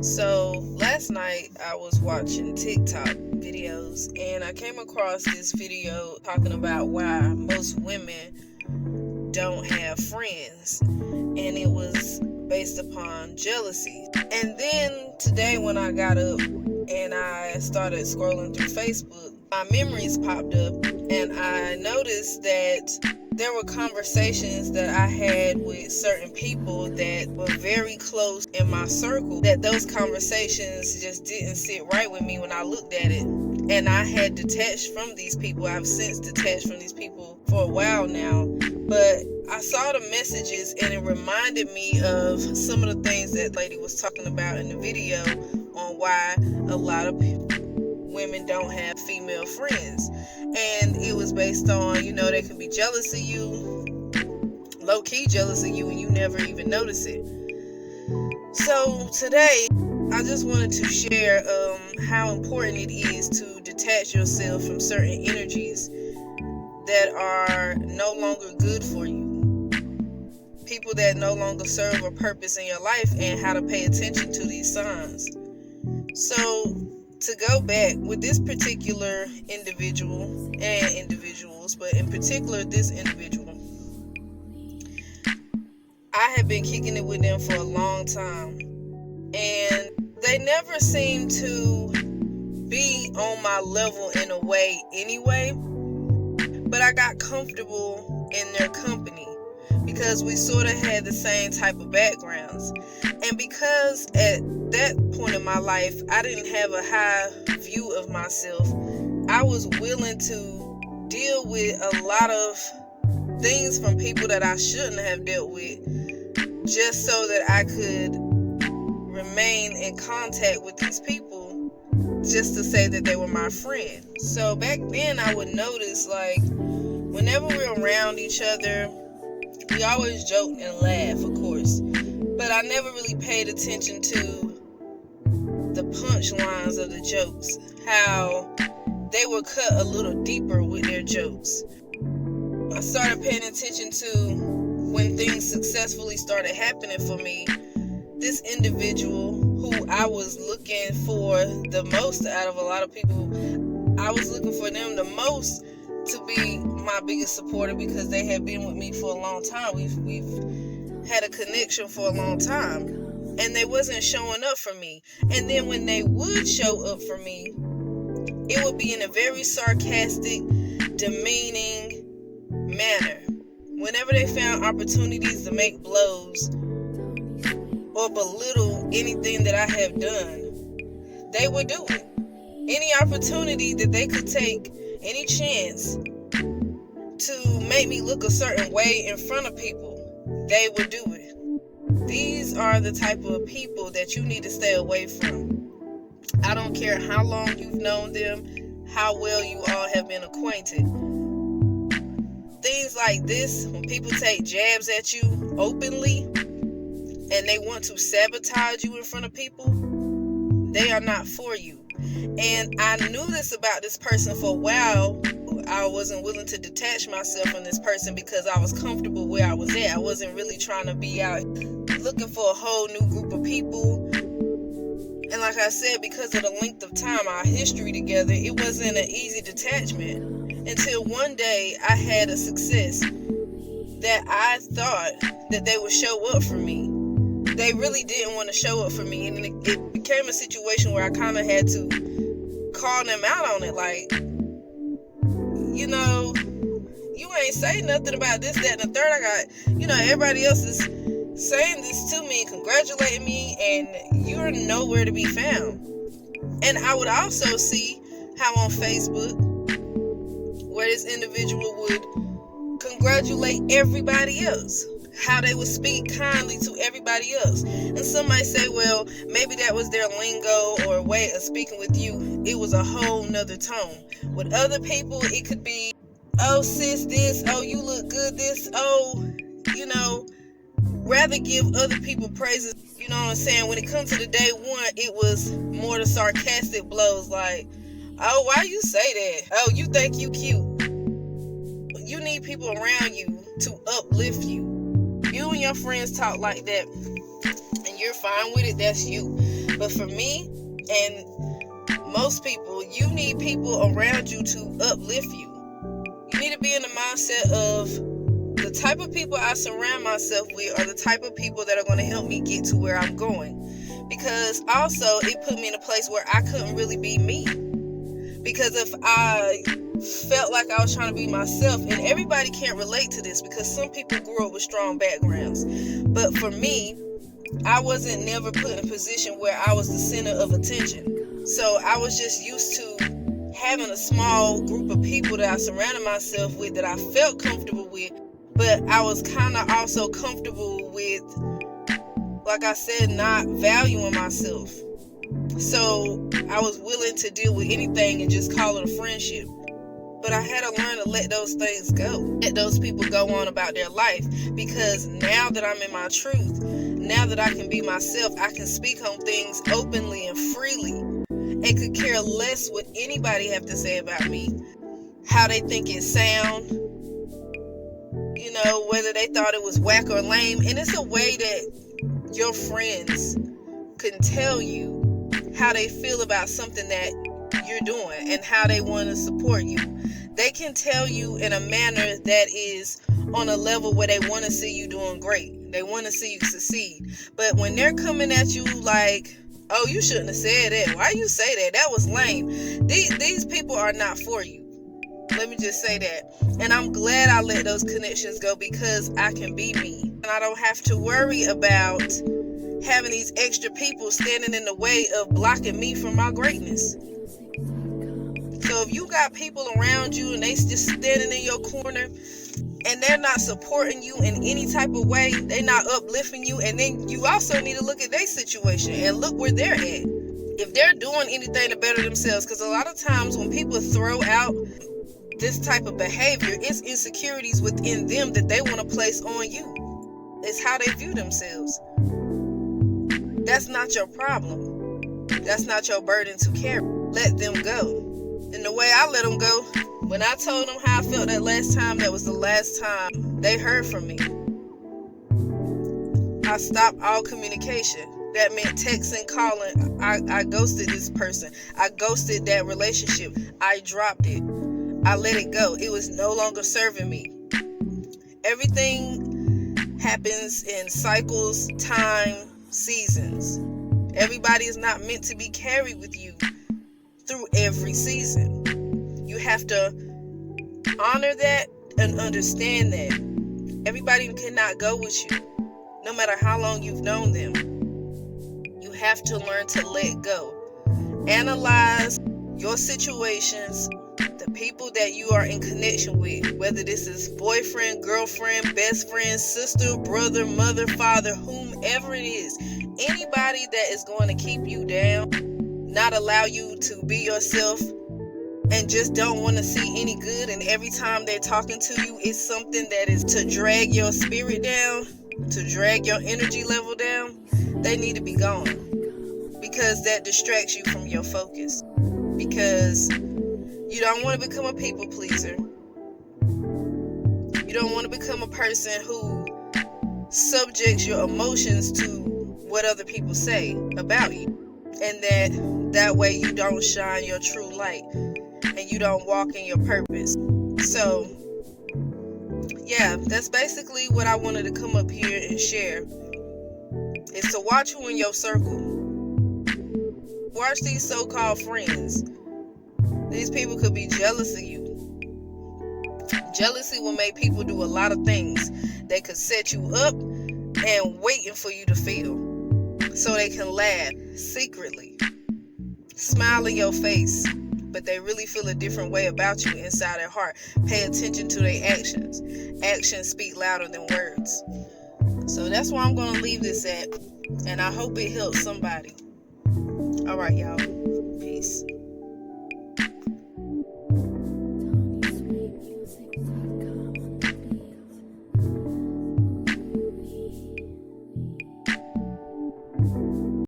So last night I was watching TikTok videos and I came across this video talking about why most women don't have friends, and it was based upon jealousy. And then today when I got up and I started scrolling through Facebook, my memories popped up and I noticed that there were conversations that I had with certain people that were very close in my circle, that those conversations just didn't sit right with me when I looked at it. And I had detached from these people. I've since detached from these people for a while now. But I saw the messages and it reminded me of some of the things that lady was talking about in the video on why a lot of women don't have female friends. And it was based on, they could be jealous of you, low-key jealous of you, and you never even notice it. So today, I just wanted to share how important it is to detach yourself from certain energies that are no longer good for you. People that no longer serve a purpose in your life, and how to pay attention to these signs. So, to go back with this particular individual and individuals, but in particular this individual, I have been kicking it with them for a long time, and they never seem to be on my level in a way anyway, but I got comfortable in their company because we sort of had the same type of backgrounds. And because at that point in my life, I didn't have a high view of myself, I was willing to deal with a lot of things from people that I shouldn't have dealt with, just so that I could remain in contact with these people, just to say that they were my friend. So back then I would notice, whenever we're around each other, we always joke and laugh, of course, but I never really paid attention to the punchlines of the jokes, how they were cut a little deeper with their jokes. I started paying attention to when things successfully started happening for me. This individual who I was looking for the most out of a lot of people, I was looking for them the most to be my biggest supporter because they had been with me for a long time. We've had a connection for a long time, and they wasn't showing up for me. And then when they would show up for me, it would be in a very sarcastic, demeaning manner. Whenever they found opportunities to make blows or belittle anything that I have done, they would do it. Any opportunity that they could take, any chance to make me look a certain way in front of people, they would do it. These are the type of people that you need to stay away from. I don't care how long you've known them, how well you all have been acquainted. Things like this, when people take jabs at you openly and they want to sabotage you in front of people, they are not for you. And I knew this about this person for a while. I wasn't willing to detach myself from this person because I was comfortable where I was at. I wasn't really trying to be out looking for a whole new group of people. And like I said, because of the length of time, our history together, it wasn't an easy detachment. Until one day I had a success that I thought that they would show up for me. They really didn't want to show up for me, and it became a situation where I kind of had to call them out on it, you ain't saying nothing about this, that, and the third. I got, everybody else is saying this to me and congratulating me, and you're nowhere to be found. And I would also see how on Facebook, where this individual would congratulate everybody else, how they would speak kindly to everybody else. And some might say, well, maybe that was their lingo or way of speaking with you. It was a whole nother tone. With other people, it could be, oh, sis, this, oh, you look good, this, oh, rather give other people praises. You know what I'm saying? When it comes to the day one, it was more the sarcastic blows, like, oh, why you say that? Oh, you think you cute. You need people around you to uplift you. You and your friends talk like that, and you're fine with it, that's you. But for me and most people, you need people around you to uplift you. You need to be in the mindset of the type of people I surround myself with are the type of people that are going to help me get to where I'm going. Because also it put me in a place where I couldn't really be me. Because if I felt like I was trying to be myself, and everybody can't relate to this because some people grew up with strong backgrounds. But for me, I wasn't never put in a position where I was the center of attention. So I was just used to having a small group of people that I surrounded myself with that I felt comfortable with, but I was kind of also comfortable with, like I said, not valuing myself. So I was willing to deal with anything and just call it a friendship. But I had to learn to let those things go. Let those people go on about their life. Because now that I'm in my truth, now that I can be myself, I can speak on things openly and freely. And could care less what anybody have to say about me. How they think it sound. You know, whether they thought it was whack or lame. And it's a way that your friends can tell you how they feel about something that you're doing and how they want to support you. They can tell you in a manner that is on a level where they want to see you doing great. They want to see you succeed. But when they're coming at you like, oh, you shouldn't have said that. Why you say that? That was lame. These people are not for you. Let me just say that. And I'm glad I let those connections go because I can be me. And I don't have to worry about having these extra people standing in the way of blocking me from my greatness. So if you got people around you and they just standing in your corner and they're not supporting you in any type of way, they're not uplifting you, and then you also need to look at their situation and look where they're at. If they're doing anything to better themselves, because a lot of times when people throw out this type of behavior, it's insecurities within them that they want to place on you. It's how they view themselves. That's not your problem. That's not your burden to carry. Let them go. And the way I let them go, when I told them how I felt that last time, that was the last time they heard from me. I stopped all communication. That meant texting, calling. I ghosted this person. I ghosted that relationship. I dropped it. I let it go. It was no longer serving me. Everything happens in cycles, time, seasons. Everybody is not meant to be carried with you through every season. You have to honor that and understand that. Everybody cannot go with you, no matter how long you've known them. You have to learn to let go. Analyze your situations, the people that you are in connection with, whether this is boyfriend, girlfriend, best friend, sister, brother, mother, father, whomever it is. Anybody that is going to keep you down, not allow you to be yourself, and just don't want to see any good, and every time they're talking to you, it's something that is to drag your spirit down, to drag your energy level down, they need to be gone. Because that distracts you from your focus. Because you don't want to become a people pleaser. You don't want to become a person who subjects your emotions to what other people say about you. And that way you don't shine your true light and you don't walk in your purpose. So, yeah, that's basically what I wanted to come up here and share. Is to watch who in your circle. Watch these so-called friends. These people could be jealous of you. Jealousy will make people do a lot of things. They could set you up and waiting for you to fail, so they can laugh secretly, smile in your face, but they really feel a different way about you inside their heart. Pay attention to their actions. Actions speak louder than words. So that's where I'm going to leave this at, and I hope it helps somebody. All right, y'all. Peace.